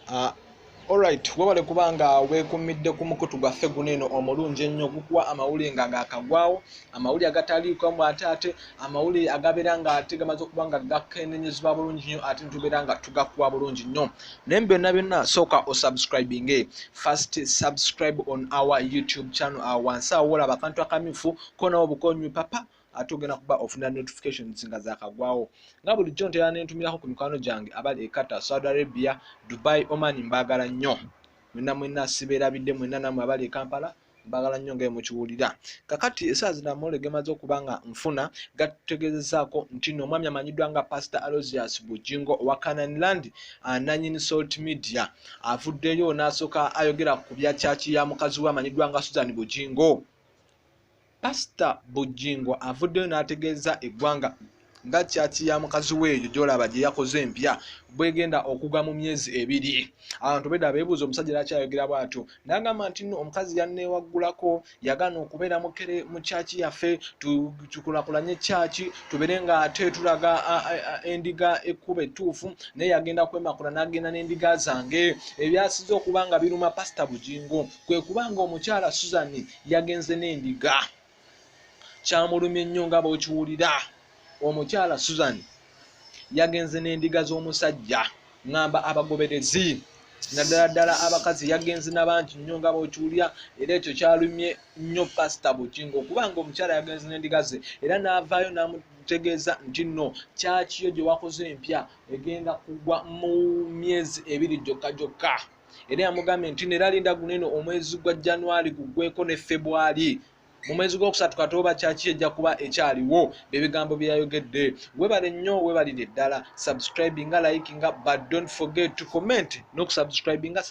Alright, wabale kubanga wekumidde ku mukutu gwaffe guno eno omulungi ennyo gukuwa amawulire nga gaakagwawo, amawulire agataliiko mu ate amawulire agabeera nga ate gamaze okuba nga gakendenyezebwa bulungi nnyo ate tubeera nga tugakuwa bulungi nnyo. Naye byonna byonna sooka osubscribinge. First subscribe on our YouTube channel. Wansi awo olaba akantu akamyufu konawo bukonyi papa ate ogenda kuba ofuna notifications nga zaakagwawo. Nga bulijjo ntera nentumirako ku mikwano gyange abali e Qatar, Saudi Arabia, Dubai, Oman mbaagala nnyo. Mwenna sibeerabidde mwenna namwe abali e Kampala mbaagala nnyo nga mukiwulira. Kakati essaawa zino amawulire gemaze okuba nga nfuna gatutegeezezaako nti nno omwami amanyiddwa nga Pastor Aloysius Bujingo owa Canaan Land nannyini Salt Media avuddeyo n'asooka ayogera ku bya kyaki ya mukazi we amanyiddwa nga Susan Bujingo. Pastor Bujingo avuddeyo n'ategeeza eggwanga nga kyaki ya mukazi weeyo gy'olaba gye yakoze empya bwegenda okugwa mu myezi 2. Abantu bedda beebuuza omusajja lwaki ayogera bw'atyo. N'agamba nti nno omukazi yanneewaggulako yagaana okubeera mukere mu kyaki yaffe tukulakulanye kyaki tubeere nga ate tulaga endiga ekkuba ettuufu, naye yagenda kwemakula n'agenda n'endiga zange. Ebyasize okuba nga biruma Pastor Bujingo kwe kubanga omukyala Susan yagenze n'endiga. Kyamulumye nnyo nga bw'okiwulira. Omukyala Susan yagenze n'endiga z'omusajja, ngamba abagoberezi naddala ddala abakazi yagenze n'abangi nnyo nga bw'okiwulira, era ekyo kyalumye nnyo Pastor Bujingo kubanga omukyala yagenze n'endiga ze era n'avaayo n'amutegeeza nti nno kyakiyo gye wakoze empya egenda kugwa mu myezi 2 gyokka. Era yamugambye nti neera linda guno eno omwezi gwa January guggweko ne February. Mu mwezi gwokusatu katoba kyaki ejja kuba ekyaliwo. Bebigambo bye yayogedde. Webale nnyo webalire ddala. Subscribinga, likinga, but don't forget to comment n'okusubscribinga.